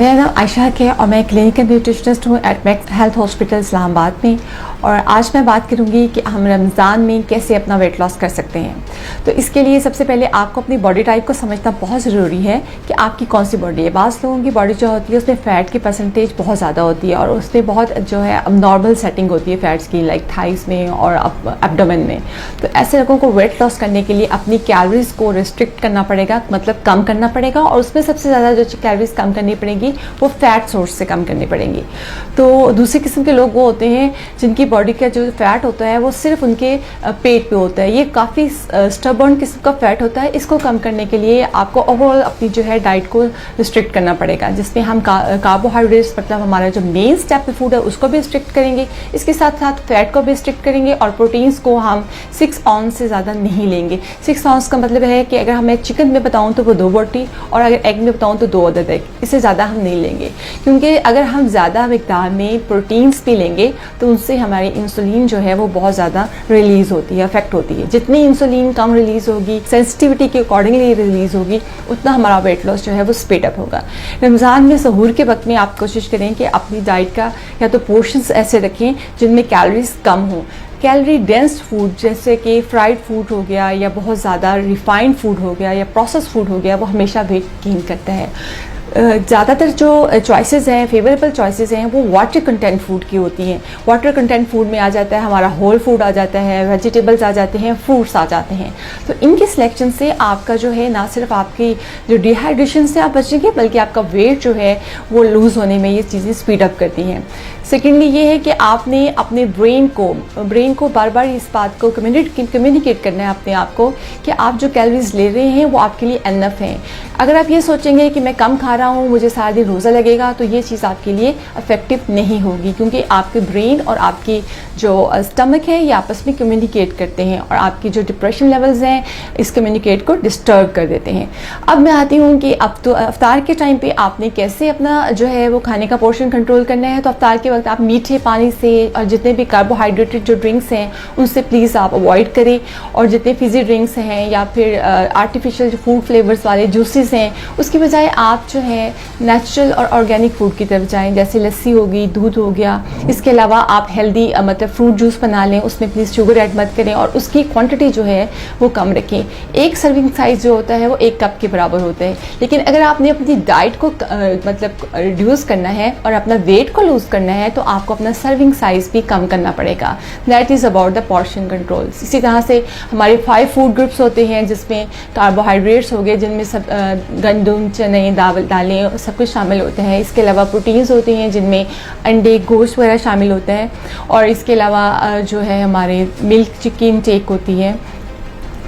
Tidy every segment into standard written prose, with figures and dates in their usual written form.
मेरा नाम आयशा है और मैं क्लिनिकल न्यूट्रिशनिस्ट हूँ at max health hospital Islamabad में। और आज मैं बात करूँगी कि हम रमज़ान में कैसे अपना वेट लॉस कर सकते हैं। तो इसके लिए सबसे पहले आपको अपनी बॉडी टाइप को समझना बहुत ज़रूरी है कि आपकी कौन सी बॉडी है। बाज़ लोगों की बॉडी जो होती है उसमें फ़ैट की परसेंटेज बहुत ज़्यादा होती है और उसमें बहुत जो है अब नॉर्मल सेटिंग होती है फ़ैट्स की, लाइक थाइस में और एब्डोमेन में। तो ऐसे लोगों को वेट लॉस करने के लिए अपनी कैलोरीज़ को रिस्ट्रिक्ट करना पड़ेगा, मतलब कम करना पड़ेगा। और उसमें सबसे ज़्यादा जो कैलोरीज़ कम करनी पड़ेगी वो फैट सोर्स से कम करनी पड़ेंगी। तो दूसरे किस्म के लोग वो होते हैं जिनकी बॉडी का जो फैट होता है वो सिर्फ उनके पेट पे होता है। ये काफ़ी स्टबर्न किस्म का फैट होता है। इसको कम करने के लिए आपको ओवरऑल अपनी जो है डाइट को रिस्ट्रिक्ट करना पड़ेगा, जिसमें हम कार्बोहाइड्रेट्स मतलब हमारा जो मेन स्टेप फूड है उसको भी रिस्ट्रिक्ट करेंगे, इसके साथ साथ फैट को भी रिस्ट्रिक्ट करेंगे। और प्रोटीन्स को हम 6 ऑunce से ज़्यादा नहीं लेंगे। 6 ऑunce का मतलब है कि अगर हमें चिकन में बताऊँ तो वो 2 बोटी, और अगर एग में बताऊँ तो 2 अदद एग, इससे ज़्यादा हम नहीं लेंगे। क्योंकि अगर हम ज़्यादा मिकदार में प्रोटीन्स भी लेंगे तो उनसे हमारी इंसुलिन जो है वो बहुत ज़्यादा रिलीज़ होती है, अफेक्ट होती है। जितनी इंसुलिन कम रिलीज़ होगी, सेंसिटिविटी के अकॉर्डिंगली रिलीज़ होगी, उतना हमारा वेट लॉस जो है वो स्पीड अप होगा। रमज़ान में सहूर के वक्त में आप कोशिश करें कि अपनी डाइट का या तो पोर्शंस ऐसे रखें जिनमें कैलोरीज कम हों। कैलोरी डेंस फूड जैसे कि फ्राइड फूड हो गया या बहुत ज़्यादा रिफाइंड फूड हो गया या प्रोसेस फूड हो गया, वो हमेशा वेट गेन करता है। ज़्यादातर जो चॉइसेस हैं, फेवरेबल चॉइसेस हैं, वो वाटर कंटेंट फूड की होती हैं। वाटर कंटेंट फूड में आ जाता है हमारा होल फूड आ जाता है, वेजिटेबल्स आ जाते हैं, फ्रूट्स आ जाते हैं। तो इनकी सिलेक्शन से आपका जो है ना सिर्फ आपकी जो डिहाइड्रेशन से आप बचेंगे, बल्कि आपका वेट जो है वो लूज़ होने में ये चीज़ें स्पीड अप करती हैं। सेकेंडली ये है कि आपने अपने ब्रेन को बार बार इस बात को कम्युनिकेट करना है अपने आप को कि आप जो कैलोरीज ले रहे हैं वो आपके लिए एनफ हैं। अगर आप ये सोचेंगे कि मैं कम खा रहा हूँ, मुझे सारा दिन रोज़ा लगेगा, तो ये चीज़ आपके लिए इफेक्टिव नहीं होगी, क्योंकि आपके ब्रेन और आपकी जो स्टमक है ये आपस में कम्युनिकेट करते हैं और आपकी जो डिप्रेशन लेवल्स हैं इस कम्युनिकेट को डिस्टर्ब कर देते हैं। अब मैं आती हूँ कि अब तो अफ्तार के टाइम पे आपने कैसे अपना जो है वो खाने का पोर्शन कंट्रोल करना है। तो अफ्तार के वक्त आप मीठे पानी से और जितने भी कार्बोहाइड्रेटेड जो ड्रिंक्स हैं उनसे प्लीज़ आप अवॉइड करें, और जितने फिजी ड्रिंक्स हैं या फिर आर्टिफिशियल जो फूड फ्लेवर्स वाले जूसेस हैं उसकी बजाय आप जो है नेचुरल और ऑर्गेनिक फूड की तरफ जाएं, जैसे लस्सी होगी, दूध हो गया। इसके अलावा आप हेल्दी मतलब फ्रूट जूस बना लें, उसमें प्लीज़ शुगर ऐड मत करें और उसकी क्वांटिटी जो है वो कम रखें। एक सर्विंग साइज़ जो होता है वो 1 कप के बराबर होता है। लेकिन अगर आपने अपनी डाइट को मतलब रिड्यूस करना है और अपना वेट को लूज़ करना है तो आपको अपना सर्विंग साइज़ भी कम करना पड़ेगा। That is about the portion control. इसी तरह से हमारे 5 फूड ग्रुप्स होते हैं जिसमें कार्बोहाइड्रेट्स हो गए, जिनमें सब गंदम, चने, दालें सब कुछ शामिल होते हैं। इसके अलावा प्रोटीन्स होते हैं जिनमें अंडे, गोश्त वगैरह शामिल होता है। और इसके अलावा जो है हमारे मिल्क, चिकन टेक होती है,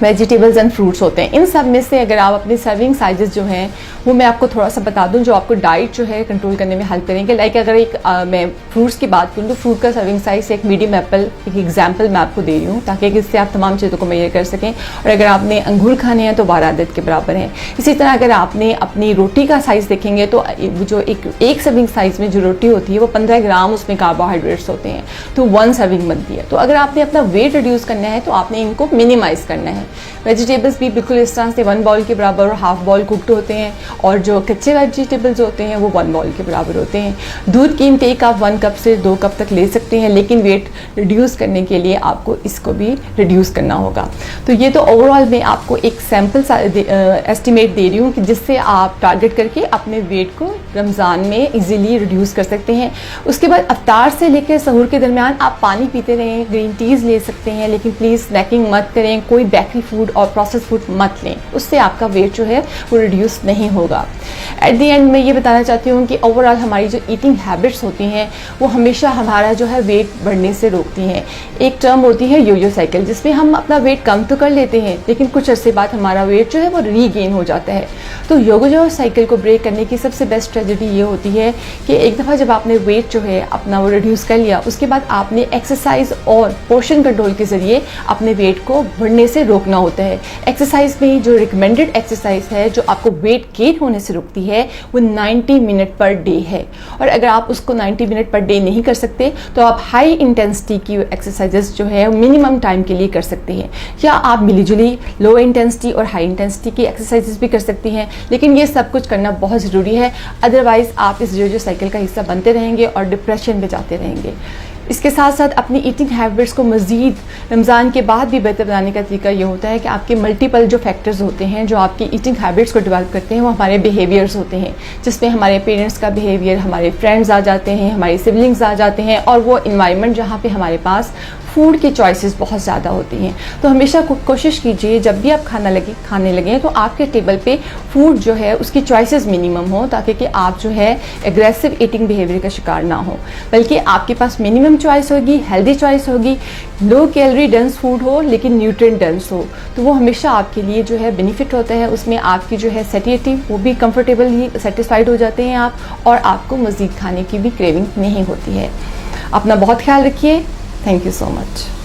वेजिटेबल्स एंड फ्रूट्स होते हैं। इन सब में से अगर आप अपने सर्विंग साइजेस जो हैं वो मैं आपको थोड़ा सा बता दूं जो आपको डाइट जो है कंट्रोल करने में हेल्प करेंगे। लाइक अगर मैं फ्रूट्स की बात करूँ तो फ्रूट का सर्विंग साइज एक मीडियम एप्पल, एक एग्जांपल मैं आपको दे रही हूँ ताकि इससे आप तमाम चीज़ों को मेजर कर सकें। और अगर आपने अंगूर खाने हैं तो 12 अदद के बराबर हैं। इसी तरह अगर आपने अपनी रोटी का साइज़ देखेंगे तो जो एक सर्विंग साइज़ में जो रोटी होती है वो 15 ग्राम उसमें कार्बोहाइड्रेट्स होते हैं, तो 1 सर्विंग बनती है। तो अगर आपने अपना वेट रिड्यूस करना है तो आपने इनको मिनिमाइज़ करना है। वेजिटेबल्स भी बिल्कुल इस तरह से 1 बाउल के बराबर और हाफ बाउल कुकड होते हैं, और जो कच्चे वेजिटेबल्स होते हैं वो 1 बाउल के बराबर होते हैं। दूध की इंटेक आप 1 कप से 2 कप तक ले सकते हैं, लेकिन वेट रिड्यूस करने के लिए आपको इसको भी रिड्यूस करना होगा। तो ये तो ओवरऑल मैं आपको एक सैम्पल एस्टिमेट दे रही हूँ कि जिससे आप टारगेट करके अपने वेट को रमज़ान में इजीली रिड्यूस कर सकते हैं। उसके बाद अफ्तार से लेकर सहूर के दरमियान आप पानी पीते रहें, ग्रीन टीज़ ले सकते हैं, लेकिन प्लीज़ स्नैकिंग मत करें, कोई बेकरी फूड और प्रोसेस फूड मत लें, उससे आपका वेट जो है वो रिड्यूस नहीं होगा। एट द एंड मैं ये बताना चाहती हूँ कि ओवरऑल हमारी जो ईटिंग हैबिट्स होती हैं वो हमेशा हमारा जो है वेट बढ़ने से रोकती हैं। एक टर्म होती है योयो साइकिल, जिसमें हम अपना वेट कम तो कर लेते हैं लेकिन कुछ अरसे बाद हमारा वेट जो है वो रीगेन हो जाता है। तो योयो साइकिल को ब्रेक करने की सबसे बेस्ट स्ट्रेटजी ये होती है कि एक दफ़ा जब आपने वेट जो है अपना वो रिड्यूस कर लिया, उसके बाद आपने एक्सरसाइज और पोर्शन कंट्रोल के ज़रिए अपने वेट को बढ़ने से रोक रुकना होता है। एक्सरसाइज में जो रिकमेंडेड एक्सरसाइज है जो आपको वेट गेन होने से रुकती है वो 90 मिनट पर डे है, और अगर आप उसको 90 मिनट पर डे नहीं कर सकते तो आप हाई इंटेंसिटी की एक्सरसाइजेस जो है मिनिमम टाइम के लिए कर सकते हैं, या आप मिलीजुली लो इंटेंसिटी और हाई इंटेंसिटी की एक्सरसाइजेस भी कर सकती हैं। लेकिन ये सब कुछ करना बहुत ज़रूरी है, अदरवाइज़ आप इस जो साइकिल का हिस्सा बनते रहेंगे और डिप्रेशन में जाते रहेंगे। इसके साथ साथ अपनी ईटिंग हैबिट्स को मज़ीद रमज़ान के बाद भी बेहतर बनाने का तरीका ये होता है कि आपके मल्टीपल जो फैक्टर्स होते हैं जो आपकी ईटिंग हैबिट्स को डेवलप करते हैं वो हमारे बिहेवियर्स होते हैं, जिसमें हमारे पेरेंट्स का बिहेवियर, हमारे फ्रेंड्स आ जाते हैं, हमारे सिबलिंग्स आ जाते हैं, और वो इन्वायरमेंट जहाँ पे हमारे पास फूड की चॉइसेस बहुत ज़्यादा होती हैं। तो हमेशा कोशिश कीजिए जब भी आप खाने लगें तो आपके टेबल पे फूड जो है उसकी चॉइसेस मिनिमम हो, ताकि कि आप जो है एग्रेसिव ईटिंग बिहेवियर का शिकार ना हो, बल्कि आपके पास मिनिमम चॉइस होगी, हेल्दी चॉइस होगी, लो कैलोरी डेंस फूड हो लेकिन न्यूट्रिएंट डेंस हो, तो वो हमेशा आपके लिए जो है बेनिफिट होता है। उसमें आपकी जो है सैटिस्फैक्शन वो भी कंफर्टेबली सेटिस्फाइड हो जाते हैं आप, और आपको मज़ीद खाने की भी क्रेविंग नहीं होती है। अपना बहुत ख्याल रखिए। Thank you so much.